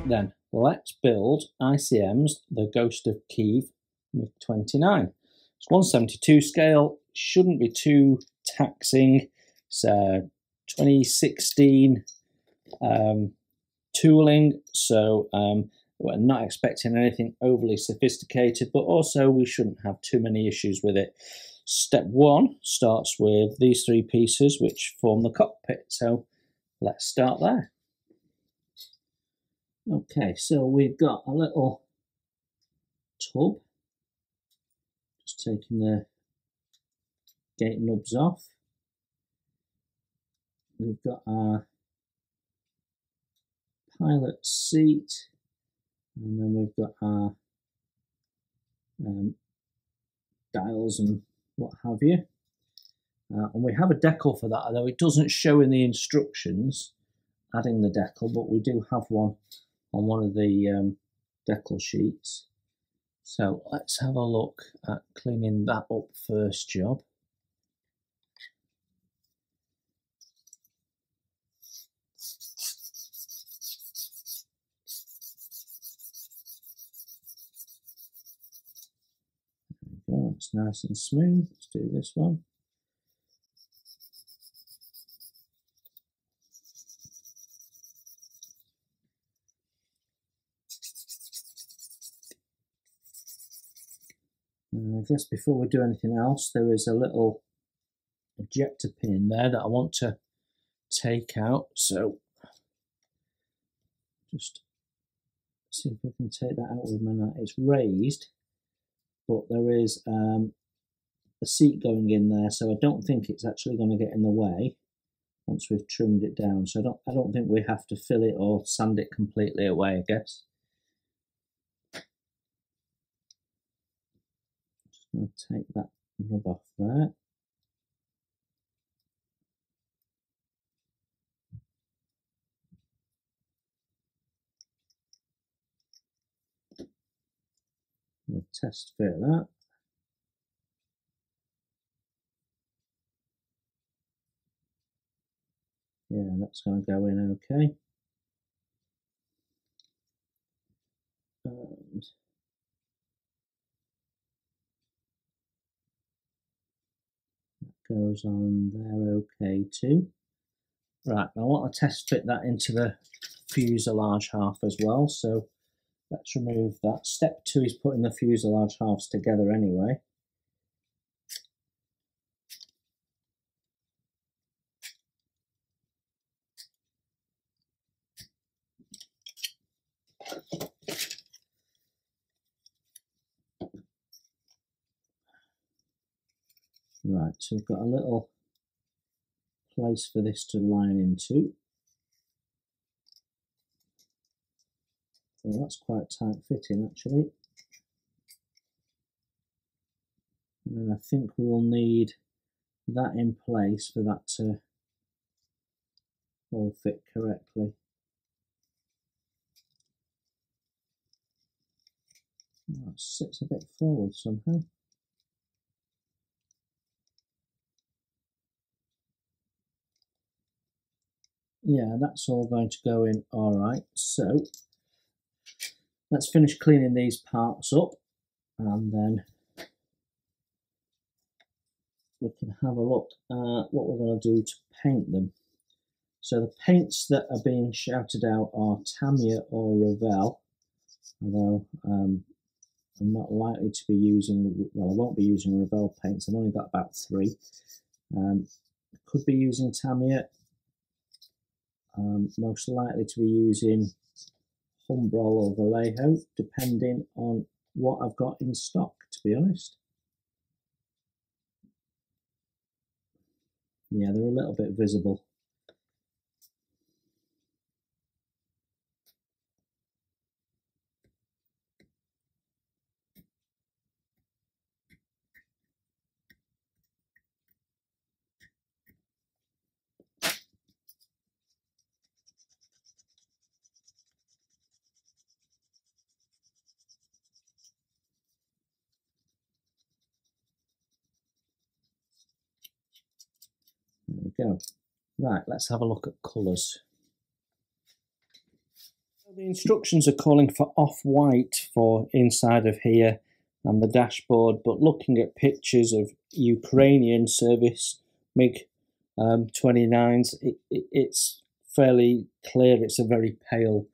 then, let's build ICM's The Ghost of Kyiv Mig-29. It's 1/72 scale, shouldn't be too taxing. It's 2016 tooling, so we're not expecting anything overly sophisticated, but also we shouldn't have too many issues with it. Step one starts with these three pieces which form the cockpit, so let's start there. Okay, so we've got a little tub, just taking the gate nubs off. We've got our pilot seat, and then we've got our dials and what have you. And we have a decal for that, although it doesn't show in the instructions adding the decal, but we do have one on one of the decal sheets. So let's have a look at cleaning that up first job. There we go, it's nice and smooth. Let's do this one. I guess before we do anything else, there is a little ejector pin in there that I want to take out. So just see if we can take that out with my knife. It's raised, but there is a seat going in there, so I don't think it's actually going to get in the way once we've trimmed it down. So I don't think we have to fill it or sand it completely away, I guess. I'll take that knob off there. We'll test fit that. Yeah, that's going to go in okay. And goes on there okay too. Right, I want to test fit that into the fuselage half as well, so let's remove that. Step two is putting the fuselage halves together anyway. Right, so we've got a little place for this to line into. Well, that's quite tight fitting actually. And then I think we will need that in place for that to all fit correctly. Oh, it sits a bit forward somehow. Yeah, that's all going to go in all right. So let's finish cleaning these parts up, and then we can have a look at what we're going to do to paint them. So the paints that are being shouted out are Tamiya or Revell, although I'm not likely to be using, well, I won't be using Revell paints. I've only got about 3. Could be using Tamiya. Most likely to be using Humbrol or Vallejo, depending on what I've got in stock, to be honest. Yeah, they're a little bit visible. There we go. Right, let's have a look at colours. The instructions are calling for off-white for inside of here and the dashboard, but looking at pictures of Ukrainian service MiG-29s, it's fairly clear it's a very pale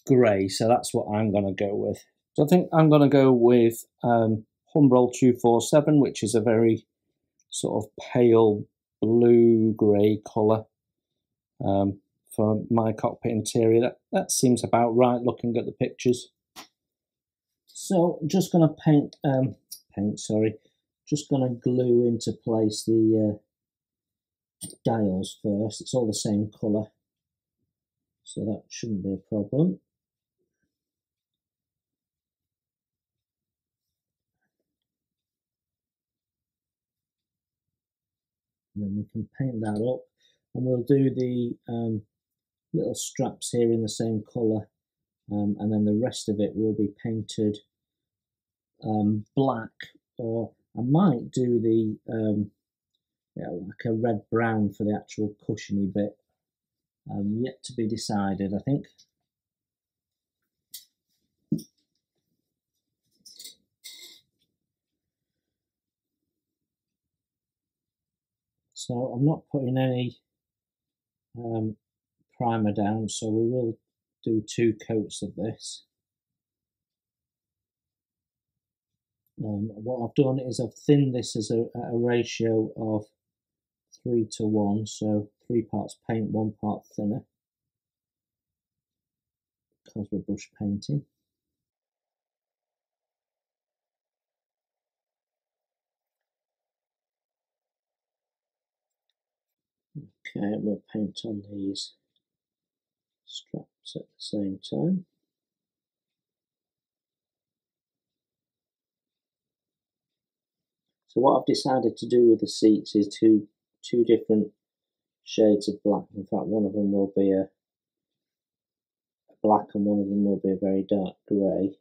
grey, so that's what I'm going to go with. So I think I'm going to go with Humbrol 247, which is a very sort of pale blue-grey colour. For my cockpit interior, that seems about right looking at the pictures. So I'm just going to just going to glue into place the dials first. It's all the same colour, so that shouldn't be a problem. And then we can paint that up, and we'll do the little straps here in the same colour, and then the rest of it will be painted black, or I might do the like a red-brown for the actual cushiony bit. Yet to be decided, I think. So I'm not putting any primer down, so we will do 2 coats of this. What I've done is I've thinned this as a ratio of 3 to 1, so 3 parts paint, 1 part thinner, because we're brush painting. Okay, we'll paint on these straps at the same time. So what I've decided to do with the seats is two different shades of black. In fact, one of them will be a black and one of them will be a very dark grey.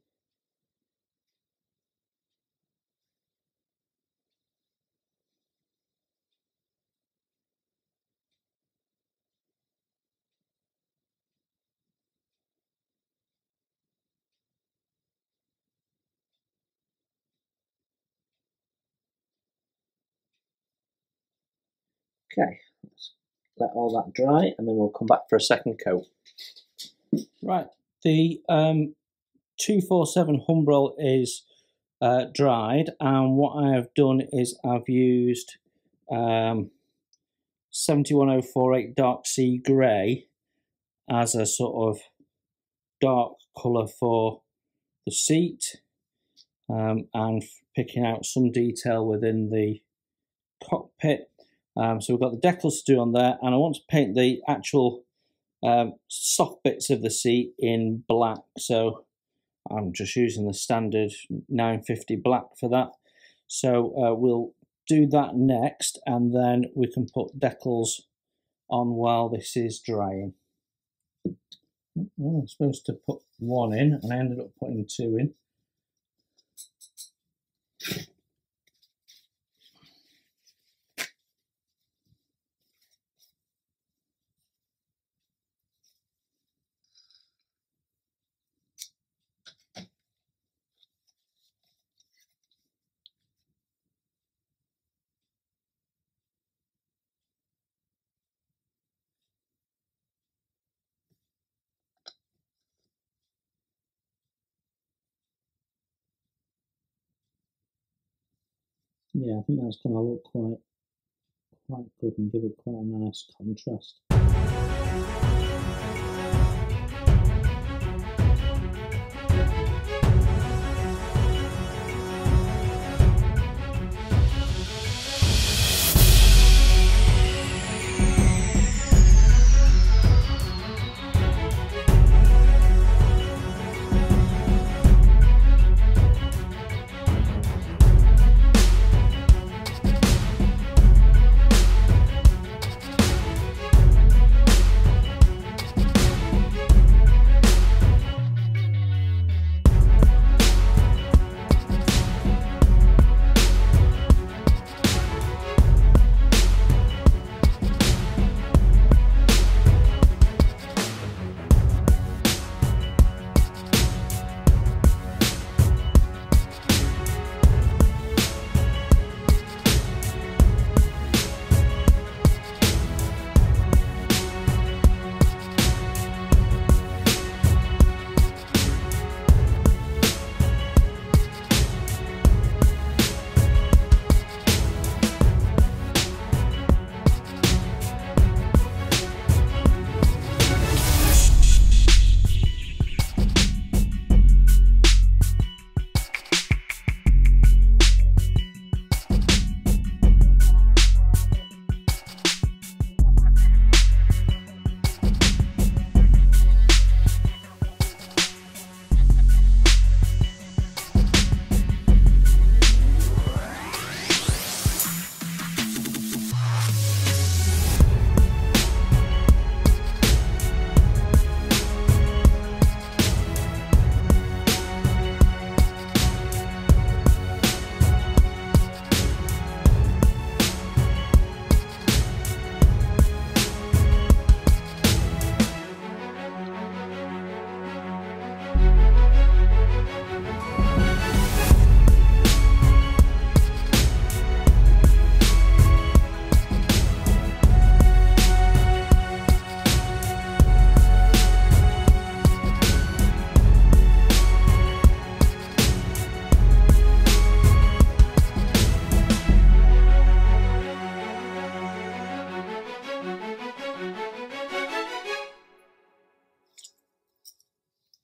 Okay, let's let all that dry and then we'll come back for a second coat. Right, the 247 Humbrol is dried, and what I have done is I've used 71048 Dark Sea Grey as a sort of dark colour for the seat, and picking out some detail within the cockpit. So we've got the decals to do on there, and I want to paint the actual soft bits of the seat in black, so I'm just using the standard 950 black for that. So we'll do that next, and then we can put decals on while this is drying. I'm supposed to put 1 in, and I ended up putting 2 in. Yeah, I think that's going to look quite good and give it quite a nice contrast.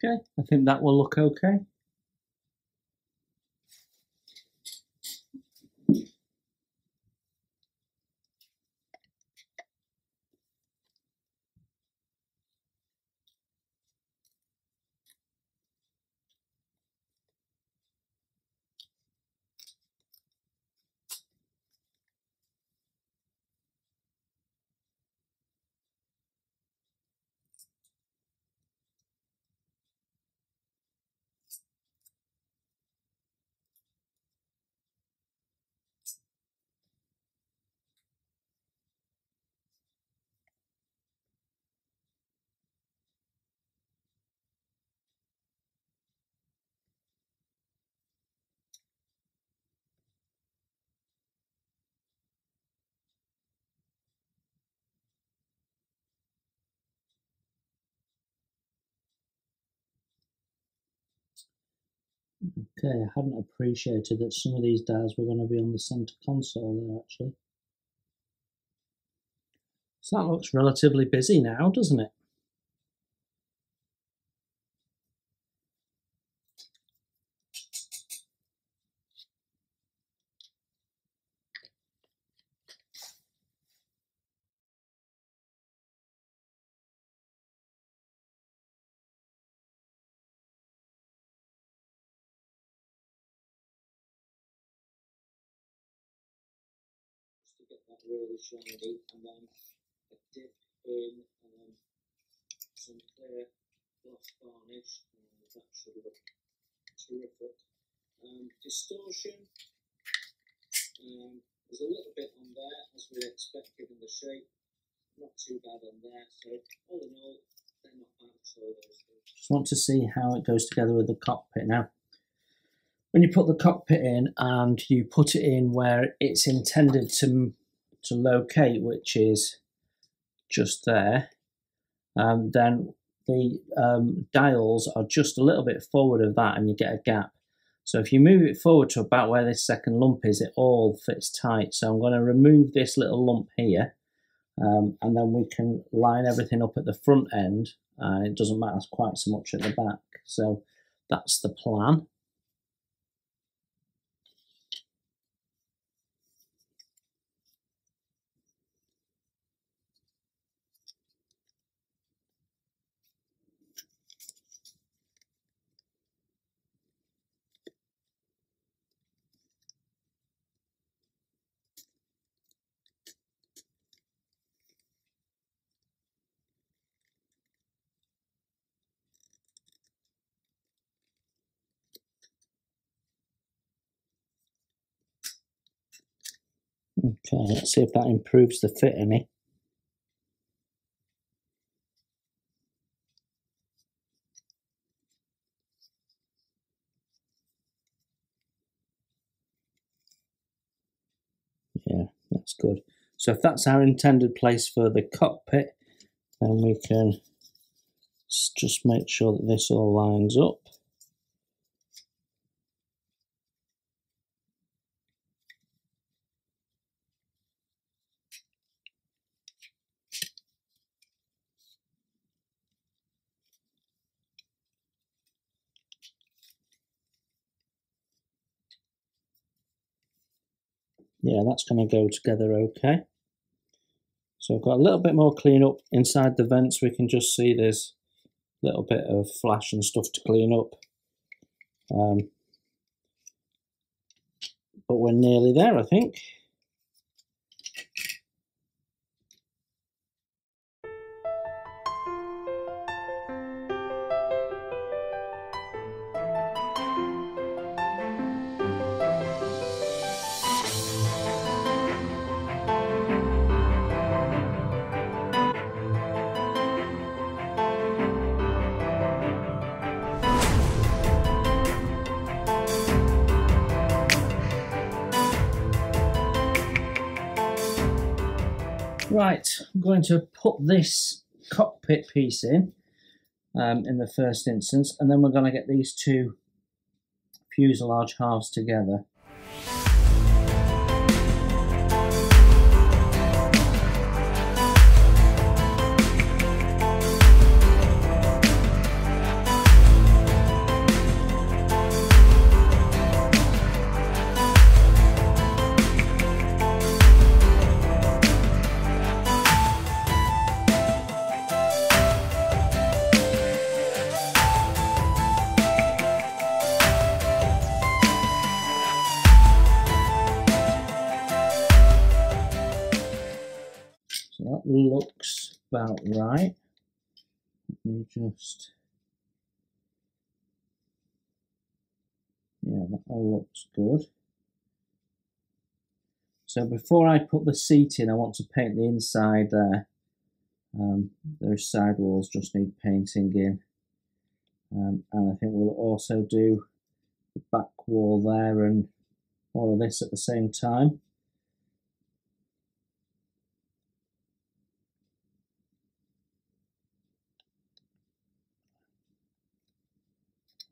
Okay, I think that will look okay. Okay, I hadn't appreciated that some of these dials were going to be on the center console there actually. So that looks relatively busy now, doesn't it? To get that really shiny, and then a dip in some clear gloss varnish, and that should look terrific. Distortion, there's a little bit on there as we expect given the shape, not too bad on there, so all in all they're not bad at all, those things. Just want to see how it goes together with the cockpit now. When you put the cockpit in and you put it in where it's intended to locate, which is just there, then the dials are just a little bit forward of that and you get a gap. So if you move it forward to about where this second lump is, it all fits tight. So I'm going to remove this little lump here, and then we can line everything up at the front end, and it doesn't matter quite so much at the back. So that's the plan. Okay, let's see if that improves the fit any. Yeah, that's good. So if that's our intended place for the cockpit, then we can just make sure that this all lines up. Yeah, that's going to go together okay. So I've got a little bit more clean up inside the vents. We can just see there's a little bit of flash and stuff to clean up. But we're nearly there, I think. Right, I'm going to put this cockpit piece in the first instance, and then we're going to get these two fuselage halves together. That looks about right. Let me just... Yeah, that all looks good. So before I put the seat in, I want to paint the inside there. Those side walls just need painting in. And I think we'll also do the back wall there and all of this at the same time.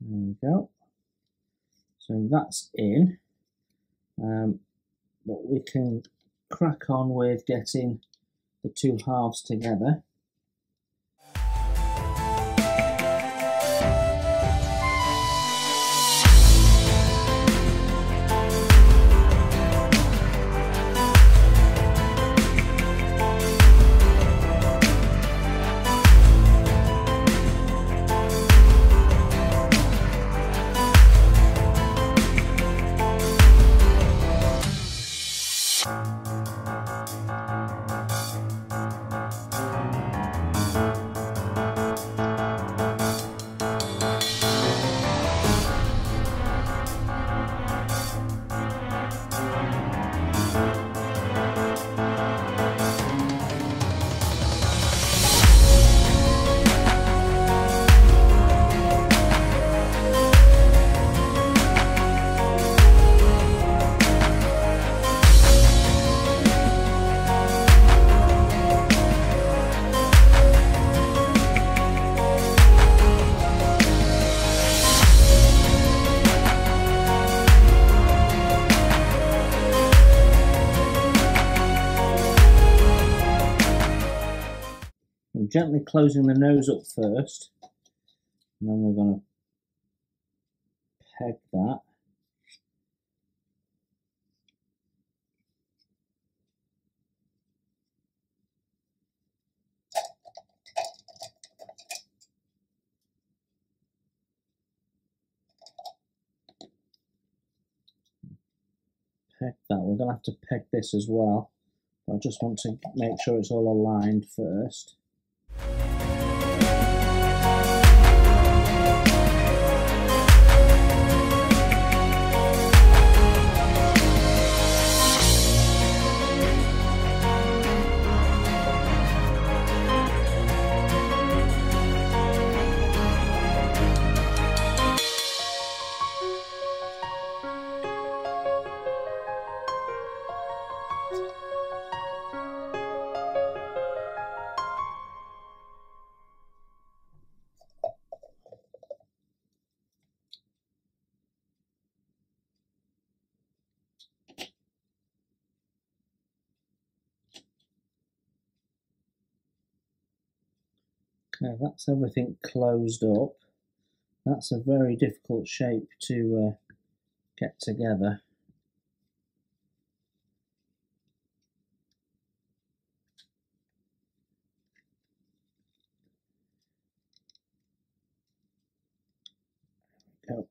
There we go. So that's in. But we can crack on with getting the two halves together. I'm gently closing the nose up first, and then we're going to peg that. Peg that. We're going to have to peg this as well. I just want to make sure it's all aligned first. Okay, that's everything closed up. That's a very difficult shape to get together. There we go.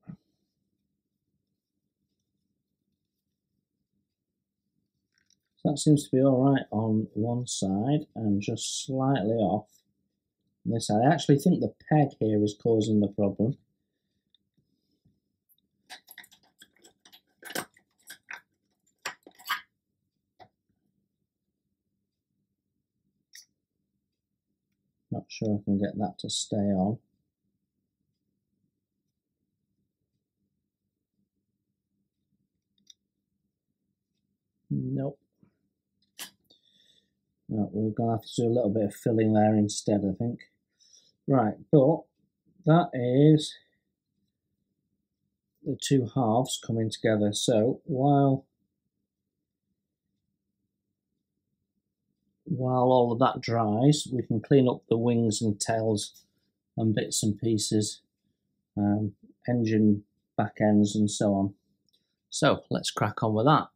So that seems to be all right on one side and just slightly off on this side. I actually think the peg here is causing the problem. Not sure I can get that to stay on. Nope. No, we're going to have to do a little bit of filling there instead, I think. Right, but that is the two halves coming together. So while all of that dries, we can clean up the wings and tails and bits and pieces, engine back ends and so on. So let's crack on with that.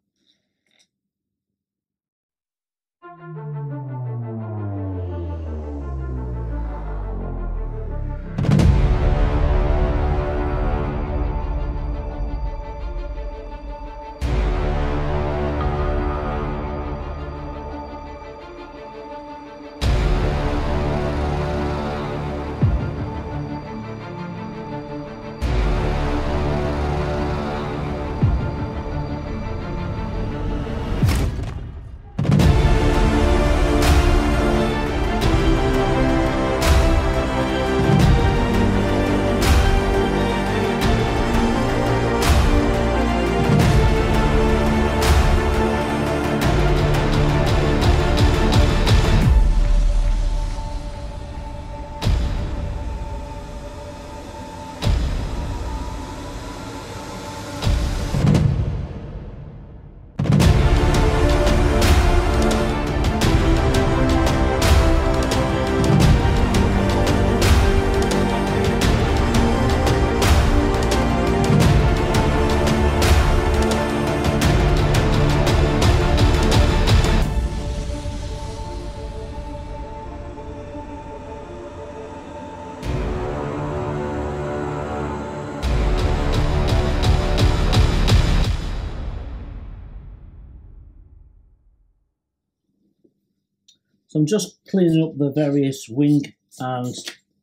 So I'm just cleaning up the various wing and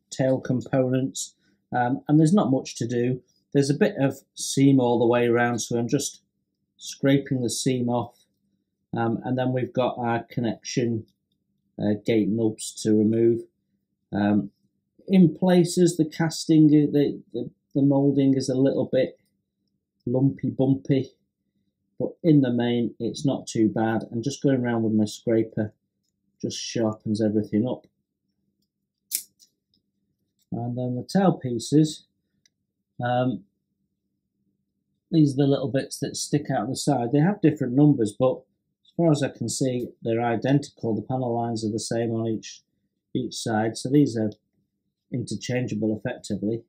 tail components, and there's not much to do. There's a bit of seam all the way around, so I'm just scraping the seam off, and then we've got our connection gate nubs to remove. In places, the casting, the moulding is a little bit lumpy, bumpy, but in the main, it's not too bad. And just going around with my scraper just sharpens everything up. And then the tail pieces, these are the little bits that stick out the side. They have different numbers, but as far as I can see, they're identical. The panel lines are the same on each side, so these are interchangeable effectively.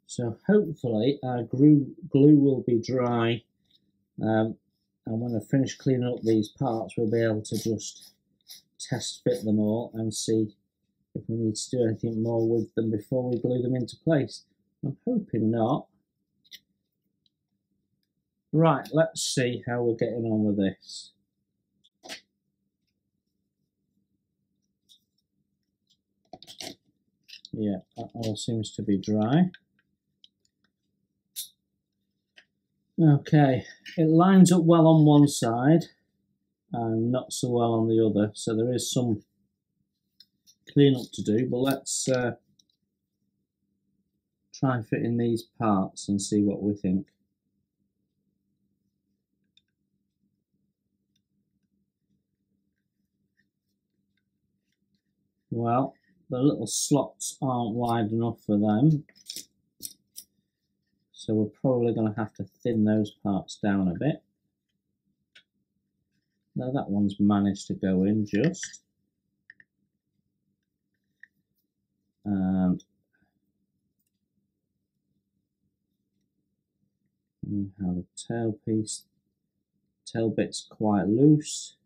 So hopefully our glue will be dry, and when I finish cleaning up these parts, we'll be able to just test fit them all and see if we need to do anything more with them before we glue them into place. I'm hoping not. Right, let's see how we're getting on with this. Yeah, that all seems to be dry. Okay, it lines up well on one side and not so well on the other, so there is some cleanup to do, but let's try and fit in these parts and see what we think. Well, the little slots aren't wide enough for them, so we're probably going to have to thin those parts down a bit. Now that one's managed to go in just. And we have a tail piece. Tail bit's quite loose.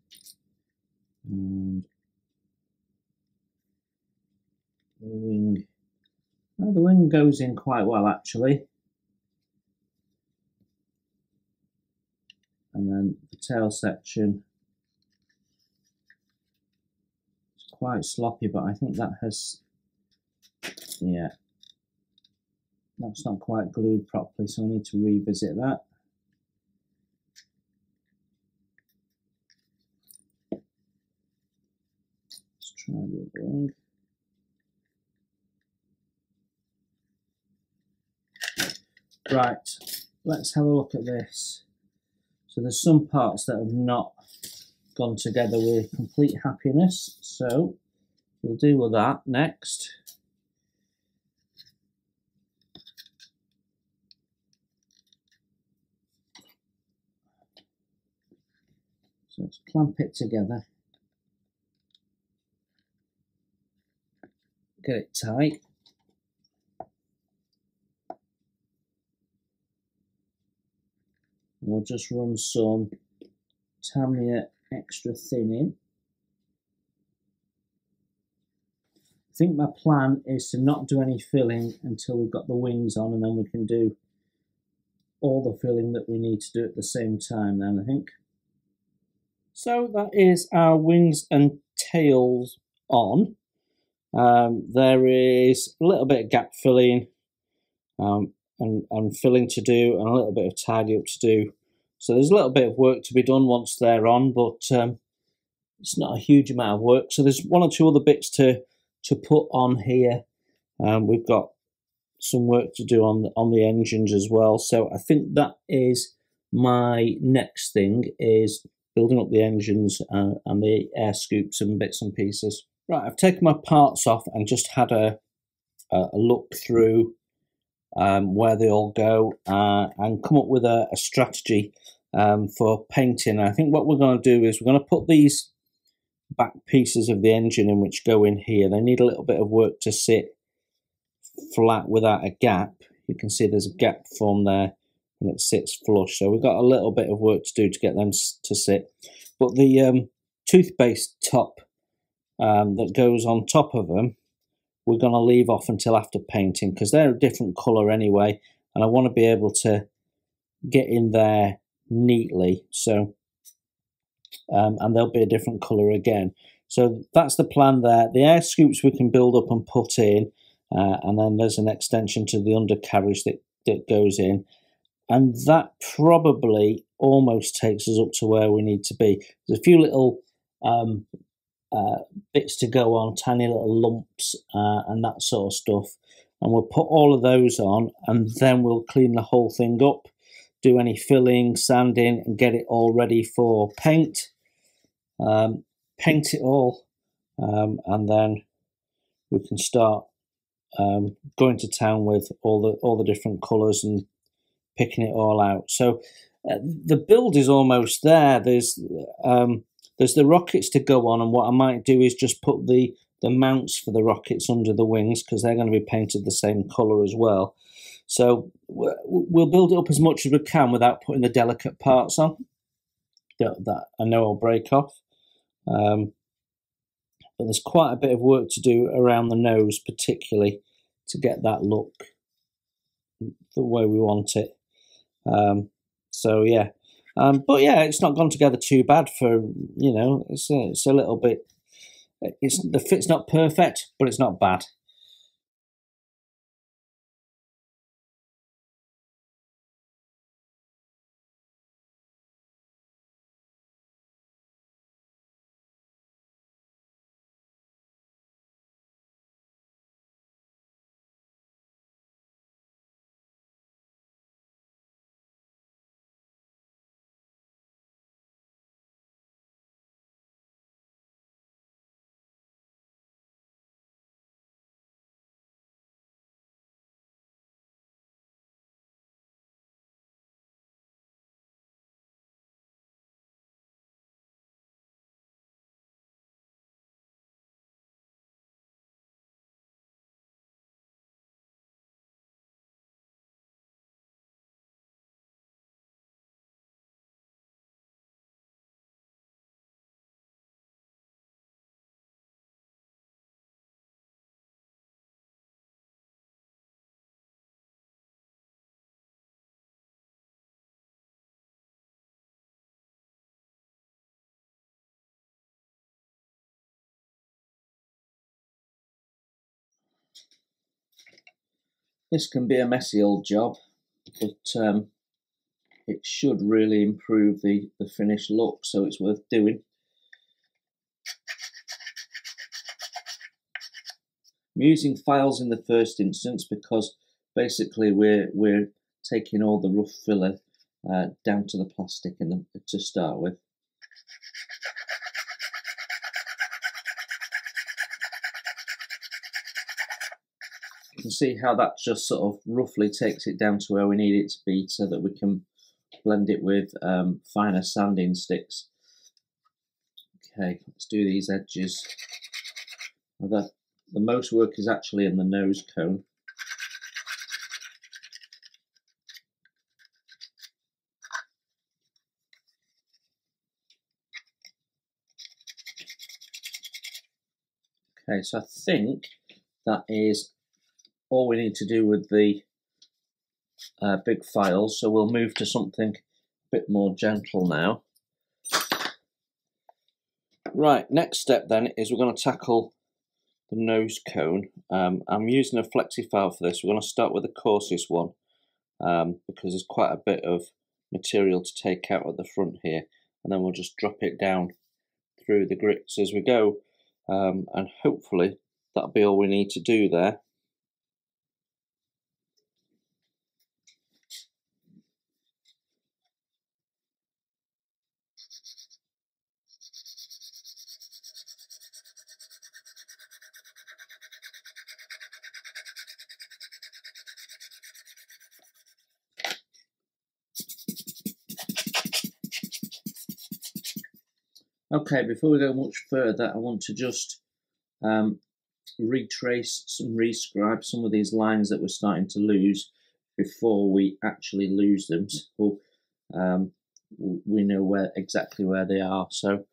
And the wing. Oh, the wing goes in quite well actually. And then the tail section is quite sloppy, but I think that has, yeah, that's not quite glued properly, so I need to revisit that. Let's try the other wing. Right, let's have a look at this. So there's some parts that have not gone together with complete happiness, so we'll deal with that next. So let's clamp it together, get it tight. We'll just run some Tamiya extra thin in. I think my plan is to not do any filling until we've got the wings on, and then we can do all the filling that we need to do at the same time then, I think. So that is our wings and tails on. There is a little bit of gap filling and filling to do, and a little bit of tidy up to do. So there's a little bit of work to be done once they're on, but it's not a huge amount of work. So there's one or two other bits to put on here. We've got some work to do on the engines as well. So I think that is my next thing, is building up the engines and the air scoops and bits and pieces. Right, I've taken my parts off and just had a look through where they all go and come up with a strategy for painting. I think what we're going to do is we're going to put these back pieces of the engine in, which go in here. They need a little bit of work to sit flat without a gap. You can see there's a gap formed there and it sits flush, so we've got a little bit of work to do to get them to sit. But the tooth-based top that goes on top of them, we're going to leave off until after painting, because they're a different colour anyway, and I want to be able to get in there neatly. So and they'll be a different colour again. So that's the plan there. The air scoops we can build up and put in, and then there's an extension to the undercarriage that goes in. And that probably almost takes us up to where we need to be. There's a few little bits to go on, tiny little lumps and that sort of stuff. And we'll put all of those on, and then we'll clean the whole thing up, do any filling, sanding, and get it all ready for paint. Paint it all, and then we can start going to town with all the different colours and picking it all out. So the build is almost there. There's the rockets to go on, and what I might do is just put the mounts for the rockets under the wings, because they're going to be painted the same colour as well. So we'll build it up as much as we can without putting the delicate parts on that I know will break off. But there's quite a bit of work to do around the nose, particularly to get that look the way we want it. So yeah, but yeah, it's not gone together too bad for, you know, it's a little bit, the fit's not perfect, but it's not bad. This can be a messy old job, but it should really improve the finished look, so it's worth doing. I'm using files in the first instance because basically we're taking all the rough filler down to the plastic to start with. You can see how that just sort of roughly takes it down to where we need it to be, so that we can blend it with finer sanding sticks. Okay, let's do these edges. The most work is actually in the nose cone. Okay, so I think that is all we need to do with the big files, so we'll move to something a bit more gentle now. Right, next step then is we're going to tackle the nose cone. I'm using a flexi file for this. We're going to start with the coarsest one, because there's quite a bit of material to take out at the front here, and then we'll just drop it down through the grits as we go, and hopefully that'll be all we need to do there. Okay, before we go much further, I want to just retrace and rescribe some of these lines that we're starting to lose before we actually lose them, so we know exactly where they are. So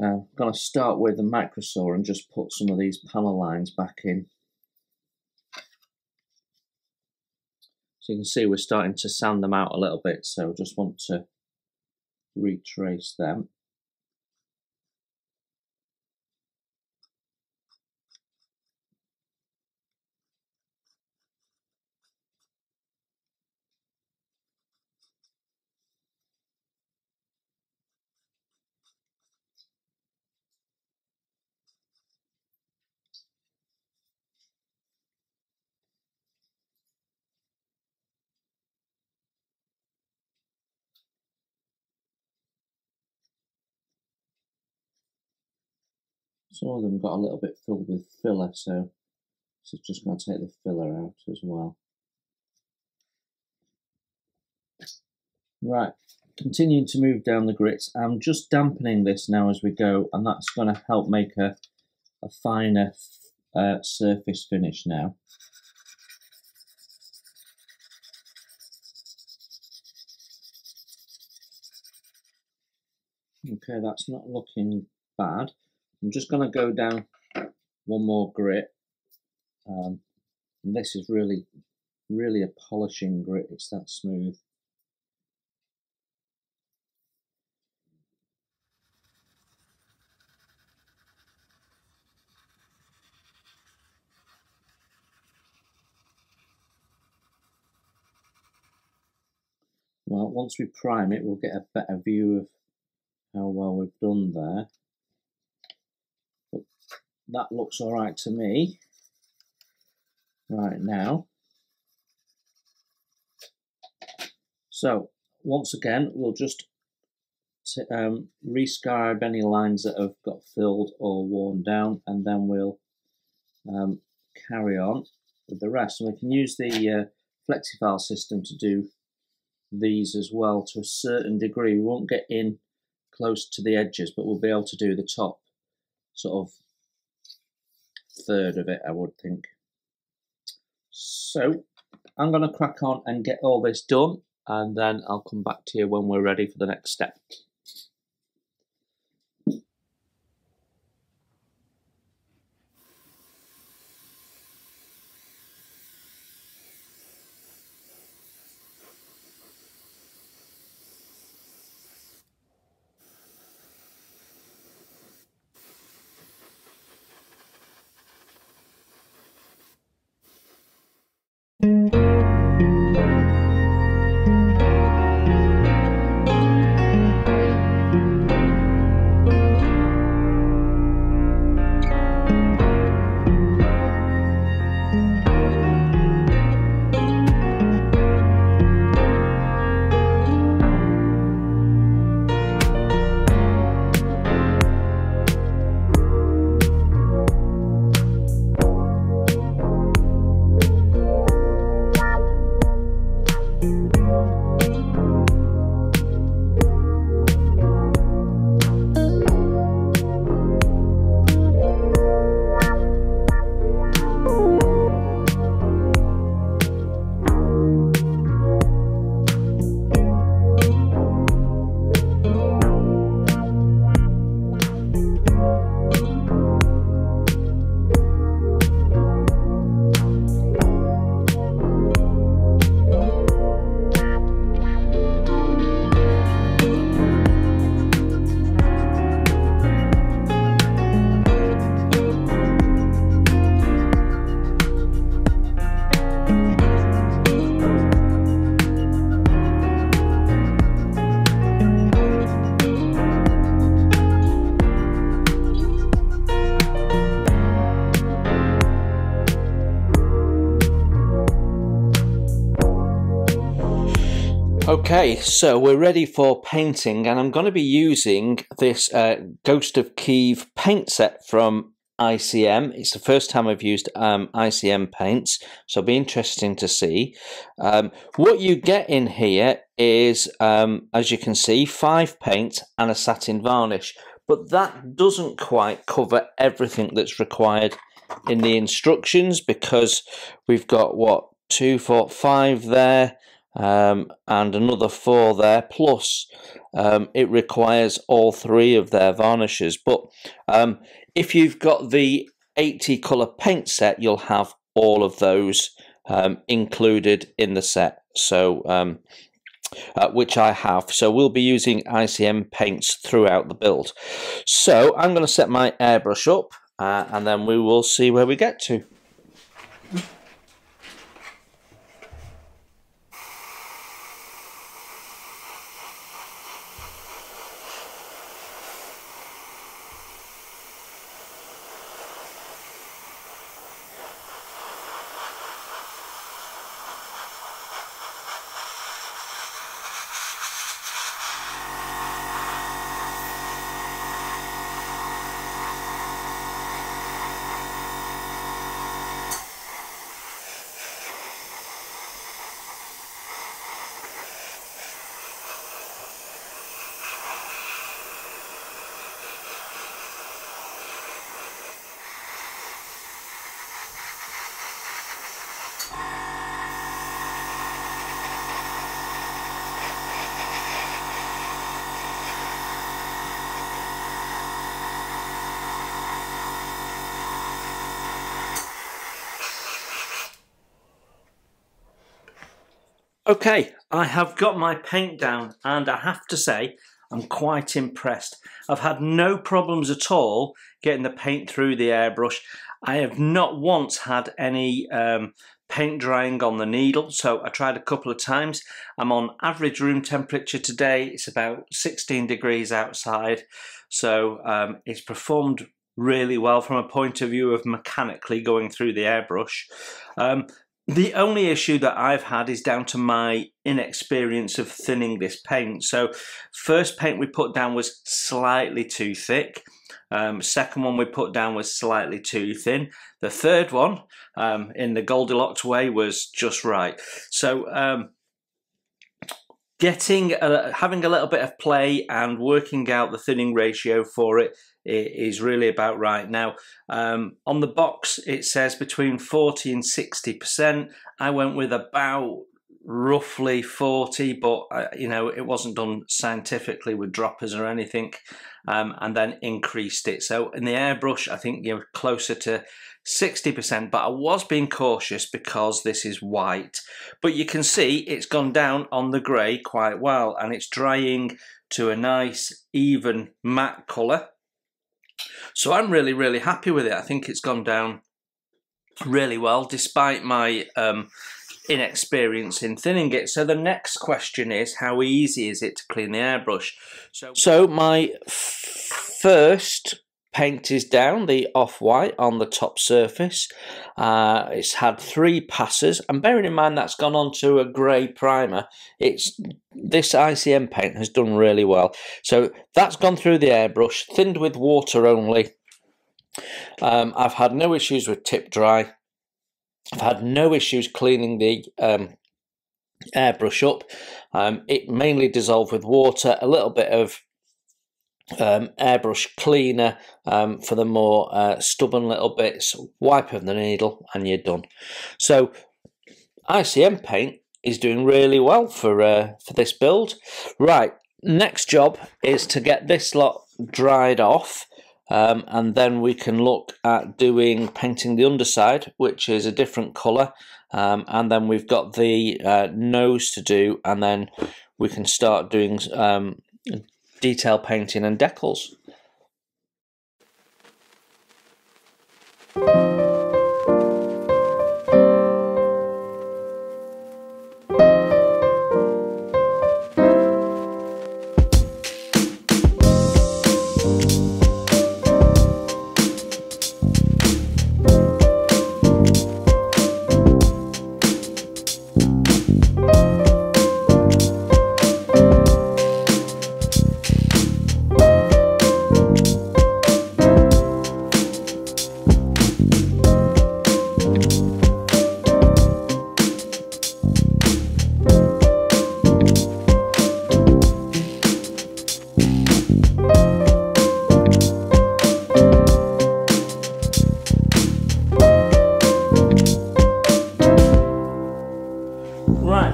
I'm going to start with the microsaw and just put some of these panel lines back in. So you can see we're starting to sand them out a little bit, so just want to retrace them. Some of them got a little bit filled with filler, so this is just going to take the filler out as well. Right, continuing to move down the grits. I'm just dampening this now as we go, and that's going to help make a finer surface finish now. Okay, that's not looking bad. I'm just going to go down one more grit. And this is really a polishing grit. It's that smooth. Well, once we prime it, we'll get a better view of how well we've done there. But that looks all right to me right now. So once again, we'll just rescribe any lines that have got filled or worn down, and then we'll carry on with the rest. And we can use the FlexiFile system to do these as well to a certain degree. We won't get in close to the edges, but we'll be able to do the top sort of third of it, I would think. So I'm going to crack on and get all this done, and then I'll come back to you when we're ready for the next step. Okay, so we're ready for painting, and I'm going to be using this Ghost of Kyiv paint set from ICM. It's the first time I've used ICM paints, so it'll be interesting to see. What you get in here is, as you can see, 5 paints and a satin varnish, but that doesn't quite cover everything that's required in the instructions, because we've got, what, 2, 4, 5 there, and another 4 there, plus it requires all 3 of their varnishes. But if you've got the 80 colour paint set, you'll have all of those included in the set. So which I have. So we'll be using ICM paints throughout the build. So I'm going to set my airbrush up and then we will see where we get to. Okay, I have got my paint down and I have to say I'm quite impressed. I've had no problems at all getting the paint through the airbrush. I have not once had any paint drying on the needle, so I tried a couple of times. I'm on average room temperature today. It's about 16 degrees outside, so it's performed really well from a point of view of mechanically going through the airbrush. The only issue that I've had is down to my inexperience of thinning this paint. So first paint we put down was slightly too thick. Second one we put down was slightly too thin. The third one, in the Goldilocks way, was just right. So having a little bit of play and working out the thinning ratio for it is really about right. Now, on the box it says between 40 and 60%. I went with about roughly 40, but you know, it wasn't done scientifically with droppers or anything, and then increased it. So in the airbrush I think you're closer to 60%, but I was being cautious because this is white. But you can see it's gone down on the grey quite well and it's drying to a nice even matte colour. So I'm really happy with it. I think it's gone down really well despite my inexperience in thinning it. So the next question is, how easy is it to clean the airbrush? So my first paint is down, the off-white on the top surface. It's had 3 passes, and bearing in mind that's gone on to a grey primer, this ICM paint has done really well. So that's gone through the airbrush, thinned with water only. I've had no issues with tip dry. I've had no issues cleaning the airbrush up. It mainly dissolved with water, a little bit of airbrush cleaner for the more stubborn little bits, wipe of the needle and you're done. So ICM paint is doing really well for this build. Right, next job is to get this lot dried off, and then we can look at painting the underside, which is a different colour, and then we've got the nose to do, and then we can start doing detail painting and decals.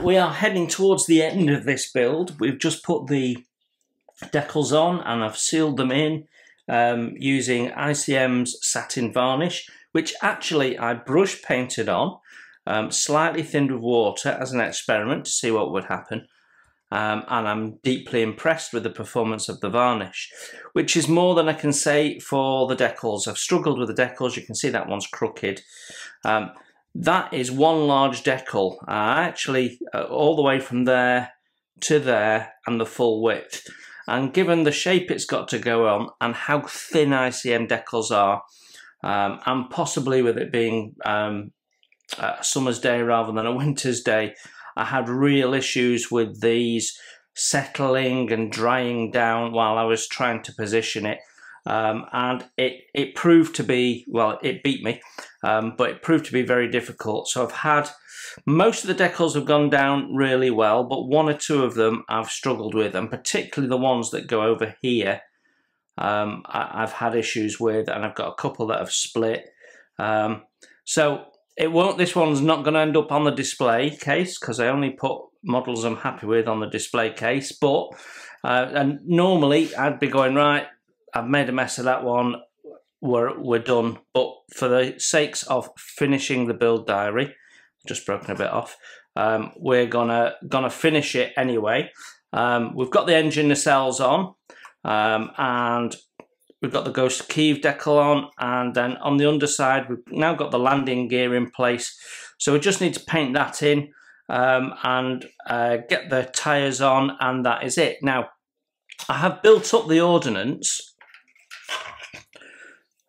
We are heading towards the end of this build. We've just put the decals on and I've sealed them in using ICM's satin varnish, which actually I brush painted on, slightly thinned with water as an experiment to see what would happen. and I'm deeply impressed with the performance of the varnish, which is more than I can say for the decals. I've struggled with the decals. You can see that one's crooked. That is one large decal, actually all the way from there to there and the full width. And given the shape it's got to go on and how thin ICM decals are, and possibly with it being a summer's day rather than a winter's day, I had real issues with these settling and drying down while I was trying to position it. And it proved to be, well, it beat me, but it proved to be very difficult. So I've had, most of the decals have gone down really well, but one or two of them I've struggled with, and particularly the ones that go over here, I've had issues with, and I've got a couple that have split. So it won't, this one's not going to end up on the display case because I only put models I'm happy with on the display case, but, and normally I'd be going, right, I've made a mess of that one, we're done. But for the sakes of finishing the build diary, just broken a bit off, we're gonna finish it anyway. We've got the engine nacelles on, and we've got the Ghost of Kyiv decal on, and then on the underside we've now got the landing gear in place. So we just need to paint that in, and get the tyres on, and that is it. Now, I have built up the ordnance,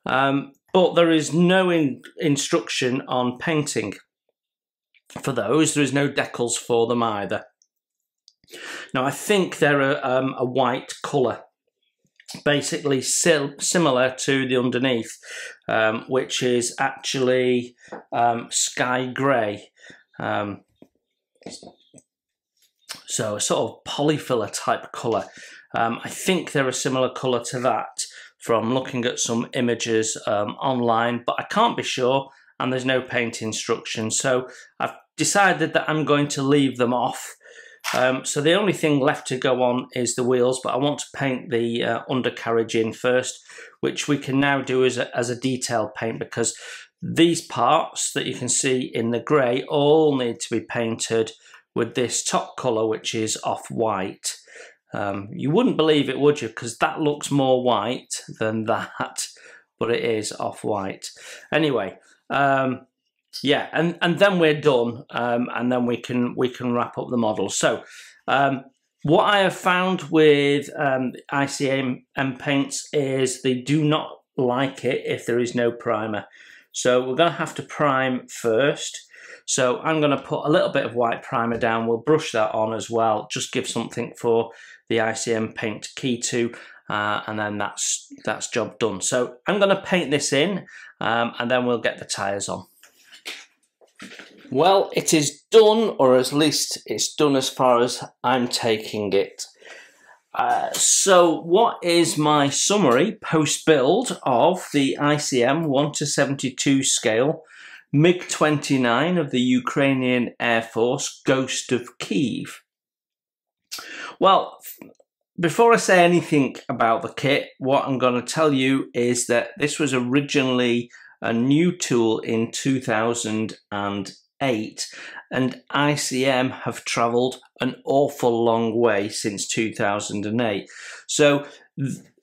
but there is no instruction on painting for those. There is no decals for them either. Now, I think they're a white colour, basically similar to the underneath, which is actually sky grey. So a sort of polyfiller type colour. I think they're a similar colour to that from looking at some images online, but I can't be sure, and there's no paint instruction. So I've decided that I'm going to leave them off. So the only thing left to go on is the wheels, but I want to paint the undercarriage in first, which we can now do as a detail paint, because these parts that you can see in the grey all need to be painted with this top colour, which is off-white. You wouldn't believe it, would you? Because that looks more white than that, but it is off-white. Anyway, yeah, and then we're done, and then we can wrap up the model. So, what I have found with ICM paints is they do not like it if there is no primer. So we're going to have to prime first. So I'm going to put a little bit of white primer down. We'll brush that on as well. Just give something for the ICM paint to key to, and then that's job done. So I'm going to paint this in, and then we'll get the tyres on. Well, it is done, or at least it's done as far as I'm taking it. So what is my summary post-build of the ICM 1:72 scale Mig-29 of the Ukrainian Air Force Ghost of Kyiv? Well, before I say anything about the kit, what I'm going to tell you is that this was originally a new tool in 2008, and ICM have travelled an awful long way since 2008. So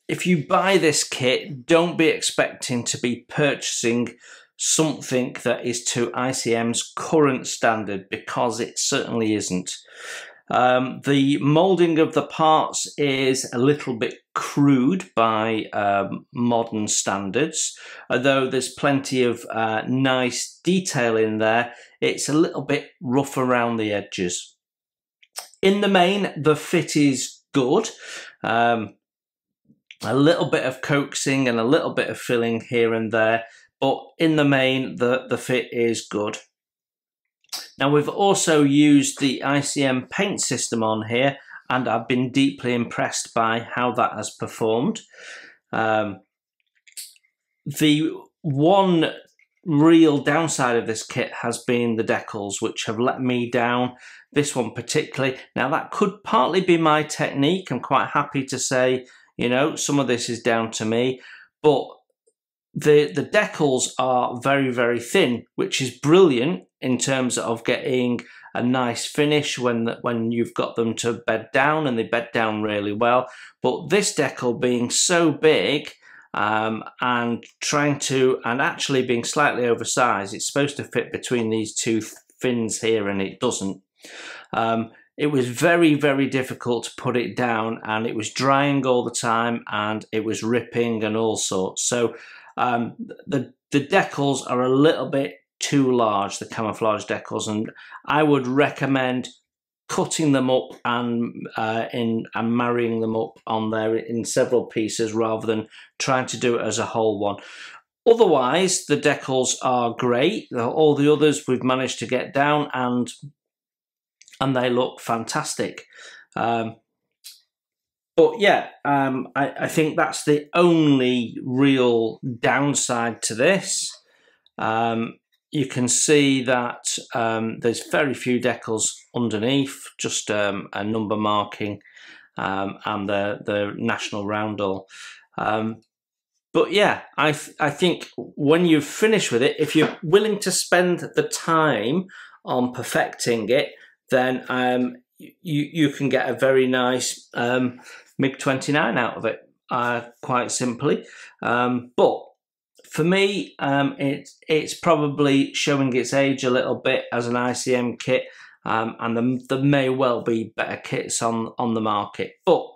if you buy this kit, don't be expecting to be purchasing something that is to ICM's current standard, because it certainly isn't. The moulding of the parts is a little bit crude by modern standards, although there's plenty of nice detail in there. It's a little bit rough around the edges. In the main, the fit is good. A little bit of coaxing and a little bit of filling here and there, but in the main, the fit is good. Now, we've also used the ICM paint system on here, and I've been deeply impressed by how that has performed. The one real downside of this kit has been the decals, which have let me down, this one particularly. Now, that could partly be my technique. I'm quite happy to say, you know, some of this is down to me, but the decals are very, very thin, which is brilliant in terms of getting nice finish when you've got them to bed down, and they bed down really well. But this decal being so big, and actually being slightly oversized, it's supposed to fit between these two fins here, and it doesn't. It was very, very difficult to put it down, and it was drying all the time, and it was ripping and all sorts. So the decals are a little bit too large, the camouflage decals, and I would recommend cutting them up and marrying them up on there in several pieces rather than trying to do it as a whole one. Otherwise, the decals are great. All the others we've managed to get down, and they look fantastic. But yeah, I think that's the only real downside to this. You can see that there's very few decals underneath, just a number marking and the national roundel. But yeah, I think when you've finished with it, if you're willing to spend the time on perfecting it, then you can get a very nice MiG-29 out of it, quite simply. But for me, it's probably showing its age a little bit as an ICM kit, and there may well be better kits on the market. But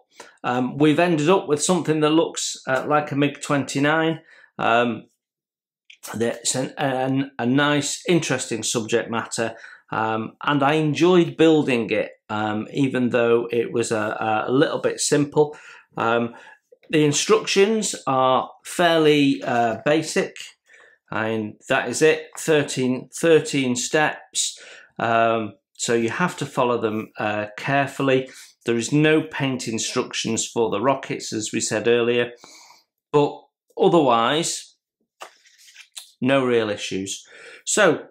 we've ended up with something that looks like a MiG-29. That's a nice, interesting subject matter. And I enjoyed building it, even though it was a little bit simple. The instructions are fairly basic, and that is it. 13 steps, so you have to follow them carefully. There is no paint instructions for the rockets, as we said earlier, but otherwise no real issues. So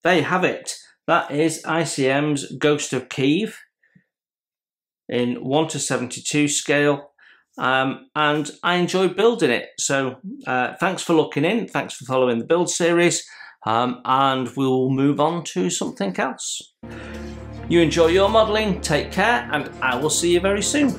there you have it. That is ICM's Ghost of Kyiv in 1:72 scale, and I enjoyed building it. So thanks for looking in, thanks for following the build series, and we'll move on to something else. You enjoy your modelling, take care, and I will see you very soon.